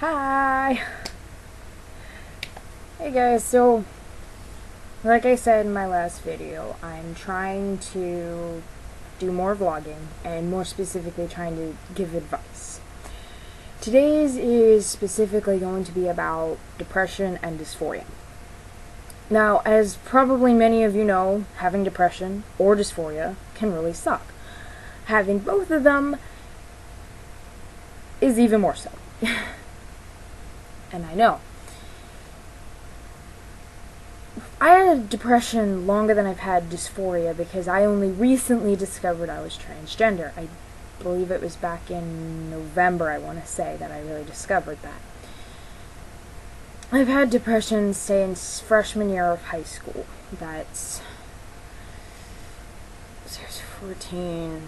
Hi! Hey guys, so like I said in my last video, I'm trying to do more vlogging and more specifically trying to give advice. Today's is specifically going to be about depression and dysphoria. Now, as probably many of you know, having depression or dysphoria can really suck. Having both of them is even more so. And I know. I had depression longer than I've had dysphoria because I only recently discovered I was transgender. I believe it was back in November, I want to say, that I really discovered that. I've had depression since freshman year of high school. That's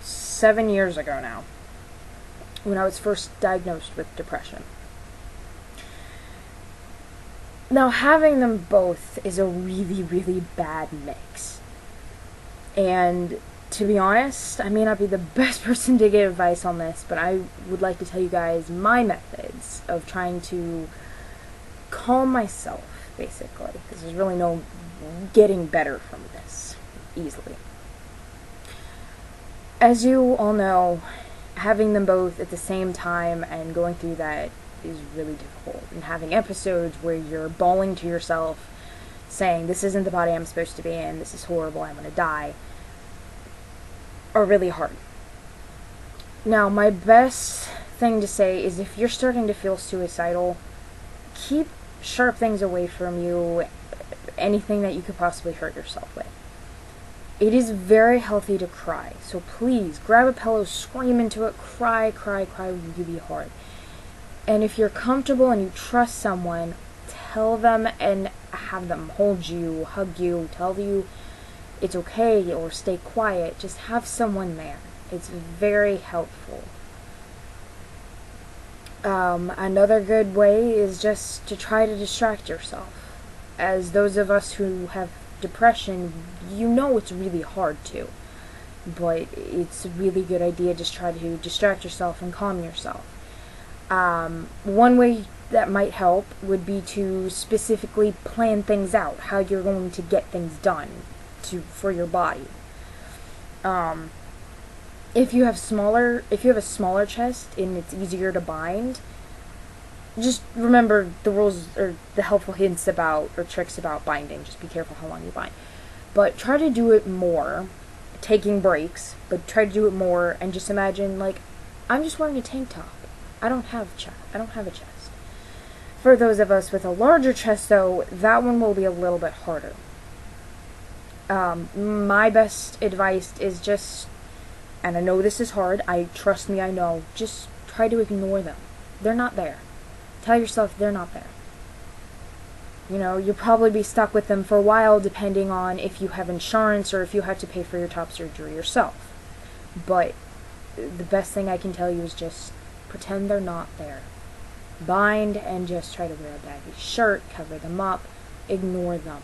7 years ago now, when I was first diagnosed with depression. Now, having them both is a really, really bad mix. And to be honest, I may not be the best person to give advice on this, but I would like to tell you guys my methods of trying to calm myself, basically, because there's really no getting better from this easily. As you all know, having them both at the same time and going through that is really difficult, and having episodes where you're bawling to yourself saying, this isn't the body I'm supposed to be in, this is horrible, I'm gonna die, are really hard. Now, my best thing to say is if you're starting to feel suicidal, keep sharp things away from you, anything that you could possibly hurt yourself with. It is very healthy to cry, so please grab a pillow, scream into it, cry really hard. And if you're comfortable and you trust someone, tell them and have them hold you, hug you, tell you it's okay, or stay quiet. Just have someone there. It's very helpful. Another good way is just to try to distract yourself. As those of us who have depression, you know it's really hard to. But it's a really good idea to just try to distract yourself and calm yourself. One way that might help would be to specifically plan things out, how you're going to get things done for your body. If you have a smaller chest and it's easier to bind, just remember the rules or the helpful hints about or tricks about binding. Just be careful how long you bind. But try to do it more, taking breaks, but try to do it more and just imagine, like, I'm just wearing a tank top. I don't have a chest. For those of us with a larger chest, though, that one will be a little bit harder. My best advice is just, and I know this is hard, trust me, I know, just try to ignore them. They're not there. Tell yourself they're not there. You know, you'll probably be stuck with them for a while, depending on if you have insurance or if you have to pay for your top surgery yourself. But the best thing I can tell you is just pretend they're not there. Bind and just try to wear a baggy shirt, cover them up, ignore them.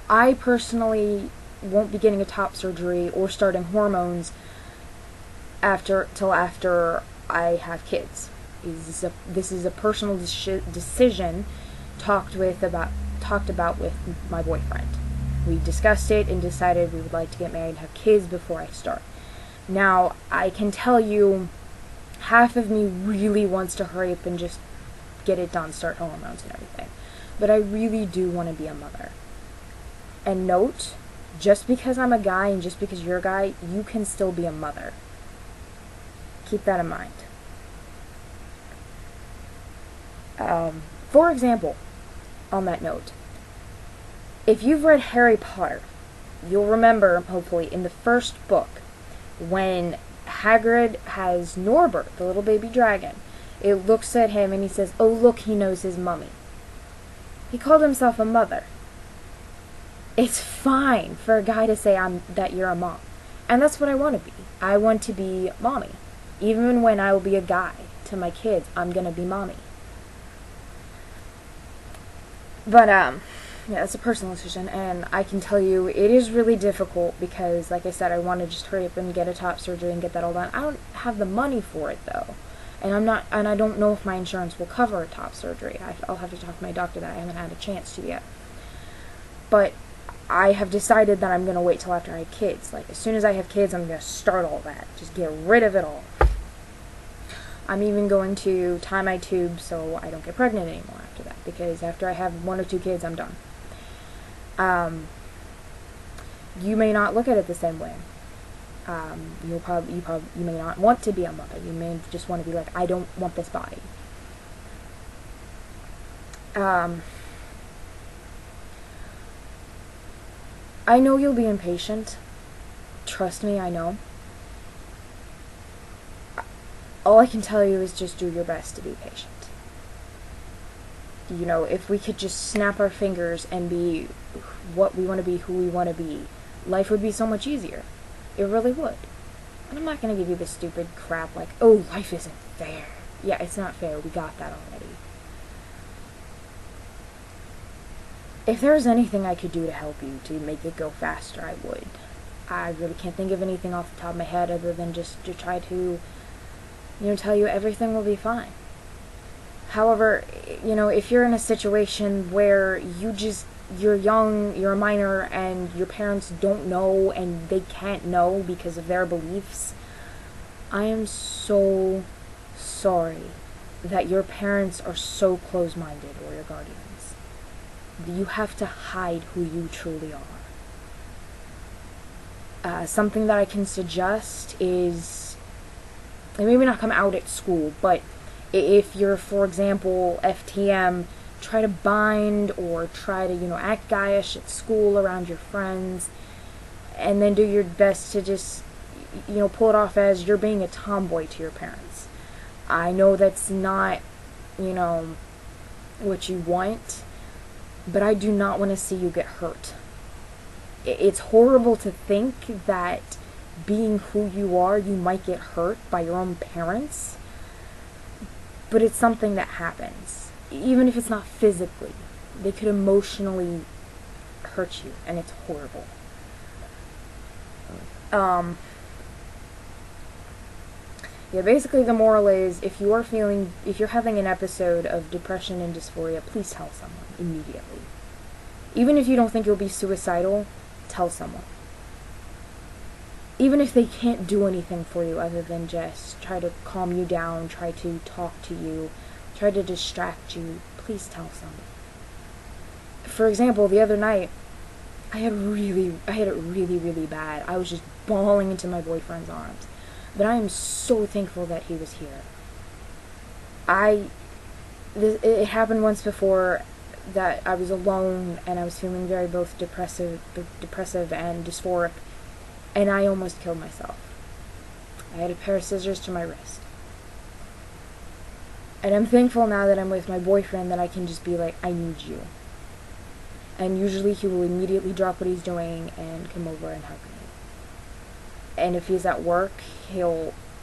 I personally won't be getting a top surgery or starting hormones till after I have kids. This is a personal decision talked about with my boyfriend. We discussed it and decided we would like to get married and have kids before I start. Now, I can tell you, half of me really wants to hurry up and just get it done, start hormones and everything. But I really do want to be a mother. And note, just because I'm a guy and just because you're a guy, you can still be a mother. Keep that in mind. For example, on that note, if you've read Harry Potter, you'll remember, hopefully, in the first book, when Hagrid has Norbert, the little baby dragon, it looks at him and he says, oh look, he knows his mummy. He called himself a mother. It's fine for a guy to say that you're a mom. And that's what I want to be. I want to be mommy. Even when I will be a guy to my kids, I'm going to be mommy. But, Yeah, it's a personal decision, and I can tell you it is really difficult because, like I said, I want to just hurry up and get a top surgery and get that all done. I don't have the money for it though, and I don't know if my insurance will cover a top surgery. I'll have to talk to my doctor that I haven't had a chance to yet. But I have decided that I'm gonna wait till after I have kids. Like as soon as I have kids, I'm gonna start all that. Just get rid of it all. I'm even going to tie my tubes so I don't get pregnant anymore after that, because after I have 1 or 2 kids, I'm done. You may not look at it the same way. You may not want to be a mother. You may just want to be like, I don't want this body. I know you'll be impatient. Trust me, I know. All I can tell you is just do your best to be patient. You know, if we could just snap our fingers and be what we want to be, who we want to be, life would be so much easier. It really would. And I'm not going to give you this stupid crap like, oh, life isn't fair. Yeah, it's not fair. We got that already. If there was anything I could do to help you, to make it go faster, I would. I really can't think of anything off the top of my head other than just to try to, tell you everything will be fine. However, if you're in a situation where you're young, you're a minor, and your parents don't know and they can't know because of their beliefs, I am so sorry that your parents are so close-minded, or your guardians. You have to hide who you truly are. Something that I can suggest is, and maybe not come out at school, but if you're, for example, FTM, try to bind or try to, act guyish at school around your friends, and then do your best to just, pull it off as you're being a tomboy to your parents. I know that's not, what you want, but I do not want to see you get hurt. It's horrible to think that being who you are, you might get hurt by your own parents, but it's something that happens. Even if it's not physically, they could emotionally hurt you, and it's horrible. Yeah, basically the moral is, if you're having an episode of depression and dysphoria, please tell someone immediately. Even if you don't think you'll be suicidal, tell someone. Even if they can't do anything for you other than just try to calm you down, try to talk to you, try to distract you, please tell someone. For example, the other night, I had it really, really bad. I was just bawling into my boyfriend's arms. But I am so thankful that he was here. It happened once before that I was alone and I was feeling very both depressive and dysphoric, and I almost killed myself. I had a pair of scissors to my wrist. And I'm thankful now that I'm with my boyfriend that I can just be like, I need you. And usually he will immediately drop what he's doing and come over and hug me. And if he's at work,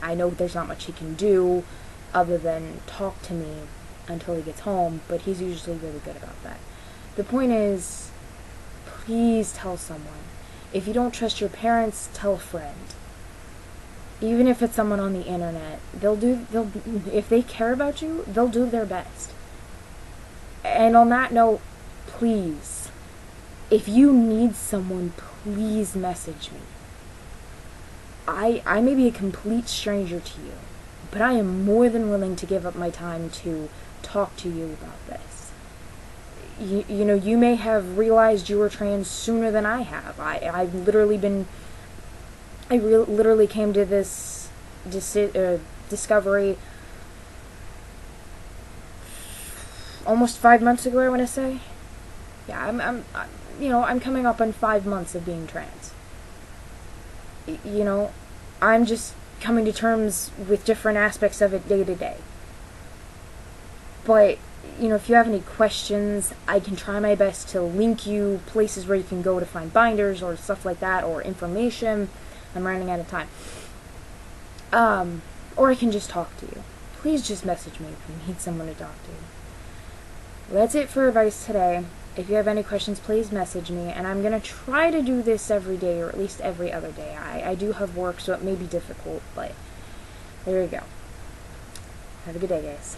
I know there's not much he can do other than talk to me until he gets home, but he's usually really good about that. The point is, please tell someone. If you don't trust your parents, tell a friend. Even if it's someone on the internet, if they care about you, they'll do their best. And on that note, please, if you need someone, please message me. I may be a complete stranger to you, but I am more than willing to give up my time to talk to you about this. You may have realized you were trans sooner than I have. I literally came to this discovery almost 5 months ago, I want to say. Yeah, I'm coming up on 5 months of being trans. I'm just coming to terms with different aspects of it day to day. But, if you have any questions, I can try my best to link you places where you can go to find binders or stuff like that, or information. I'm running out of time. Or I can just talk to you. Please just message me if you need someone to talk to. Well, that's it for advice today. if you have any questions, please message me, and I'm going to try to do this every day, or at least every other day. I do have work, so it may be difficult, but there you go. Have a good day, guys.